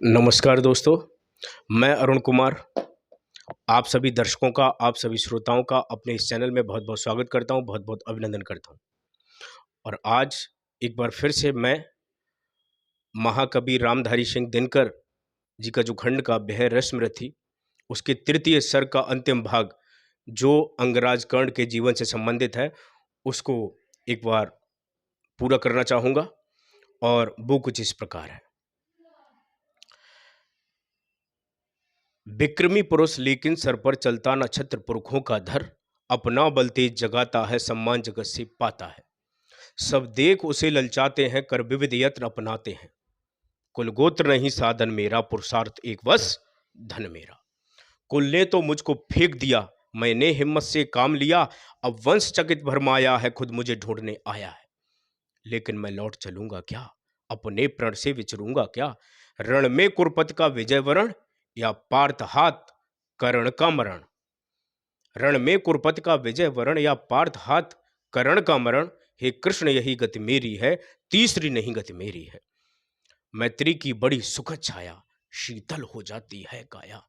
नमस्कार दोस्तों, मैं अरुण कुमार आप सभी दर्शकों का, आप सभी श्रोताओं का अपने इस चैनल में बहुत-बहुत स्वागत करता हूं, बहुत-बहुत अभिनंदन करता हूं। और आज एक बार फिर से मैं महाकवि रामधारी सिंह दिनकर जी का जो खंड काव्य है रस्मरथी, उसके तृतीय सर्ग का अंतिम भाग जो अंगराज कर्ण के जीवन से संबंधित है, उसको एक बार पूरा करना चाहूँगा। और वो कुछ इस प्रकार है। विक्रमी पुरुष लेकिन सर पर चलता न छत्र पुरखों का धर, अपना बल तेज जगाता है सम्मान जगत से पाता है। सब देख उसे ललचाते हैं कर विविध यत्न अपनाते हैं, कुल गोत्र नहीं साधन मेरा पुरुषार्थ एक बस धन मेरा। कुल ने तो मुझको फेंक दिया, मैंने हिम्मत से काम लिया, अब वंश चकित भरमाया है खुद मुझे ढूंढने आया है। लेकिन मैं लौट चलूंगा क्या, अपने प्रण से विचरूंगा क्या, रण में कुरपत का विजय वरण या पार्थ हाथ कर्ण का मरण। रण में कुरपत का विजय वरण या पार्थ हाथ कर्ण का मरण, हे कृष्ण यही गति मेरी है, तीसरी नहीं गति मेरी है। मैत्री की बड़ी सुखद छाया, शीतल हो जाती है काया,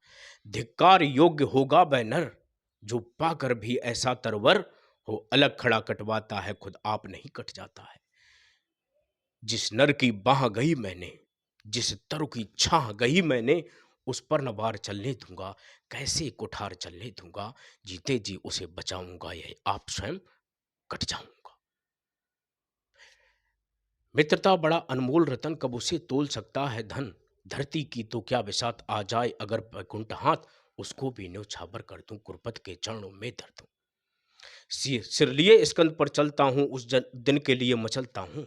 धिक्कार योग्य होगा वह नर, जो पाकर भी ऐसा तरवर हो, अलग खड़ा कटवाता है खुद आप नहीं कट जाता है। जिस नर की बाह गई मैंने, जिस तरु की छाह गई मैंने, उस पर न वार चलने दूंगा, कैसे कुठार चलने दूंगा, जीते जी उसे बचाऊंगा, यह आप स्वयं कट जाऊंगा। मित्रता बड़ा अनमोल रतन, कब उसे तोल सकता है धन, धरती की तो क्या बिसात आ जाए अगर वैकुंठ हाथ, उसको भी न्योछावर कर दूं, कुरपत के चरणों में धर दूं। सिर लिए स्कंद पर चलता हूं, उस दिन के लिए मचलता हूं।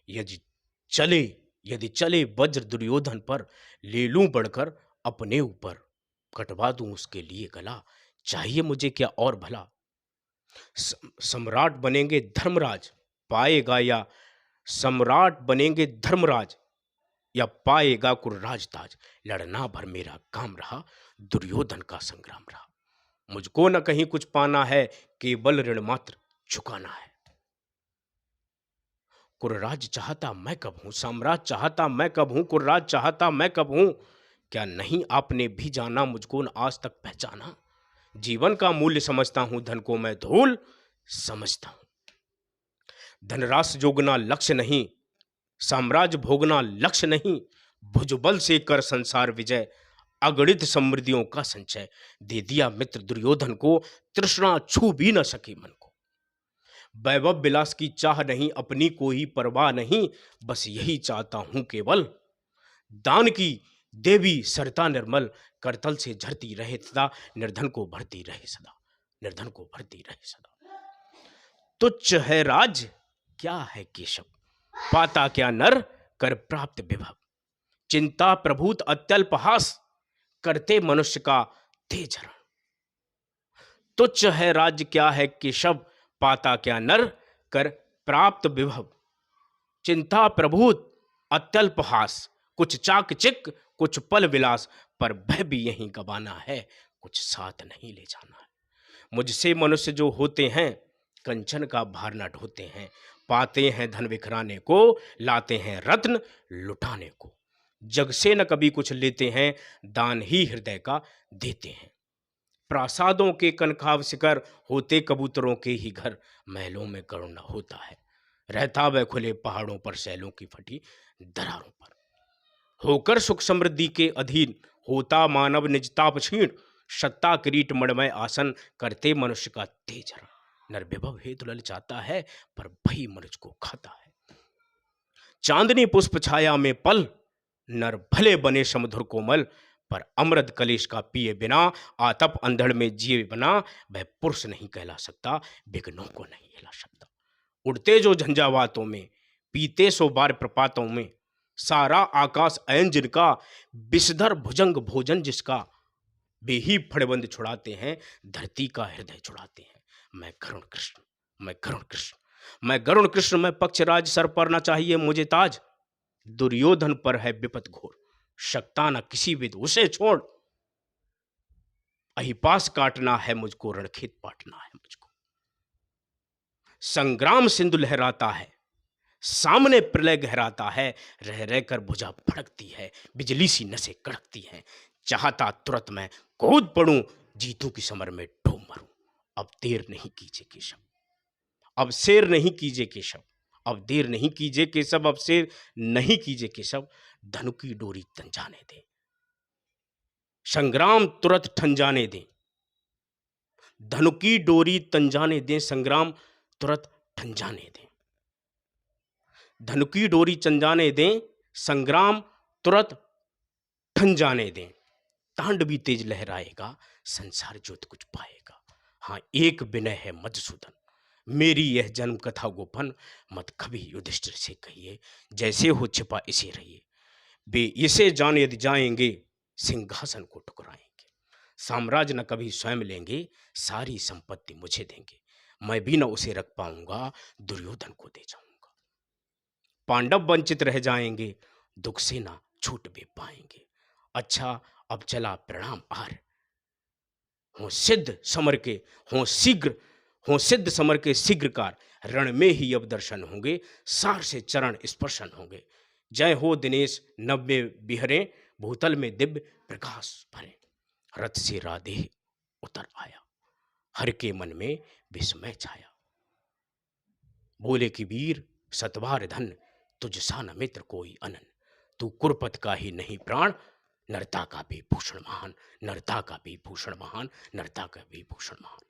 यदि चले यदि चले वज्र दुर्योधन पर, ले लूं बढ़कर अपने ऊपर, कटवा दूं उसके लिए गला, चाहिए मुझे क्या और भला। सम्राट बनेंगे धर्मराज पाएगा, या सम्राट बनेंगे धर्मराज या पाएगा कुर्राज ताज, लड़ना भर मेरा काम रहा, दुर्योधन का संग्राम रहा। मुझको न कहीं कुछ पाना है, केवल ऋण मात्र चुकाना है। कुर्राज चाहता मैं कब हूं, साम्राज्य चाहता मैं कब हूं, कुर्राज चाहता मैं कब हूं। क्या नहीं आपने भी जाना, मुझको न आज तक पहचाना। जीवन का मूल्य समझता हूं, धन को मैं धूल समझता हूं। धनराशि जोगना लक्ष्य नहीं, साम्राज्य भोगना लक्ष्य नहीं, भुजबल से कर संसार विजय, अगणित समृद्धियों का संचय। दे दिया मित्र दुर्योधन को, तृष्णा छू भी न सके मन को। वैभव विलास की चाह नहीं, अपनी कोई परवाह नहीं, बस यही चाहता हूं केवल, दान की देवी सरता निर्मल, करतल से झरती रहे सदा, निर्धन को भरती रहे सदा, निर्धन को भरती रहे सदा। तुच्छ है राज क्या है केशव, पाता क्या नर कर प्राप्त विभव, चिंता प्रभूत अत्यल्प हास, करते मनुष्य का तेज हरण। तुच्छ है राज्य क्या है केशव, पाता क्या नर कर प्राप्त विभव, चिंता प्रभूत अत्यल्प हास, कुछ चाक चिक कुछ पल विलास, पर भय भी यहीं गवाना है, कुछ साथ नहीं ले जाना है। मुझसे मनुष्य जो होते हैं, कंचन का भार न ढोते हैं, पाते हैं धन बिखराने को, लाते हैं रत्न लुटाने को। जग से न कभी कुछ लेते हैं, दान ही हृदय का देते हैं। प्रासादों के कनखाव शिखर, होते कबूतरों के ही घर, महलों में करुण न होता है, रहता वह खुले पहाड़ों पर, शैलों की फटी दरारों पर। होकर सुख समृद्धि के अधीन, होता मानव निजताप क्षीण, सत्ता किरीट मणिमय आसन, करते मनुष्य का तेज हरण। नर विभव हेतु ललचाता है, पर भई मनुष्य को खाता है। चांदनी पुष्प छाया में पल, नर भले बने समधुर कोमल, पर अमृत कलेश का पिए बिना, आतप अंधड़ में जिए बना, वह पुरुष नहीं कहला सकता, विघ्नों को नहीं हिला सकता। उड़ते जो झंझावातों में, पीते सो बार प्रपातों में, सारा आकाश अयन जिनका, विषधर भुजंग भोजन जिसका, वे ही फड़बंद छुड़ाते हैं, धरती का हृदय छुड़ाते हैं। मैं गरुण कृष्ण, मैं गरुण कृष्ण, मैं गरुण कृष्ण, मैं पक्षराज, सर पर ना चाहिए मुझे ताज, दुर्योधन पर है विपत घोर, शक्ता न किसी विद उसे छोड़, अहिपास काटना है मुझको, रणखेत पाटना है मुझको। संग्राम सिंधु लहराता है, सामने प्रलय गहराता है, रह रहकर भुजा फड़कती है, बिजली सी नसें कड़कती हैं। चाहता तुरंत मैं कूद पड़ूं, जीतू की समर में डूब मरूं। अब देर नहीं कीजिए केशव, अब शेर नहीं कीजिए केशव, अब देर नहीं कीजिए केशव, अब शेर नहीं कीजिए केशव। धनु की डोरी तन जाने दें, संग्राम तुरंत ठन जाने दें। धनु की डोरी तन जाने दें, संग्राम तुरंत ठन जाने दें। धनु की डोरी तन जाने दें, संग्राम तुरंत ठन जाने दें। तांडवी तेज लहराएगा, संसार ज्योत कुछ पाएगा। हाँ, एक विनय है मधुसूदन, मेरी यह जन्म कथा गोपन, मत कभी युधिष्ठिर से कहिए, जैसे हो छिपा इसे रहिए। वे इसे जान यदि जाएंगे, सिंहासन को ठुकराएंगे। साम्राज्य न कभी स्वयं लेंगे, सारी संपत्ति मुझे देंगे। मैं भी न उसे रख पाऊंगा, दुर्योधन को दे जाऊंगा। पांडव वंचित रह जाएंगे, दुख से ना छूट भी पाएंगे। अच्छा, अब चला प्रणाम आर, हो सिद्ध समर के, हो शीघ्र, हो सिद्ध समर के शीघ्रकार। रण में ही अब दर्शन होंगे, सार से चरण स्पर्शन होंगे। जय हो दिनेश नव्य बिहरे, भूतल में दिव्य प्रकाश भरे। रथ से राधे उतर आया, हर के मन में विस्मय छाया। बोले कि वीर सतवार धन, तुझ सा न मित्र कोई अनन। तू कुरपत का ही नहीं प्राण, नरता का भी भूषण महान, नरता का भी भूषण महान, नरता का भी भूषण महान।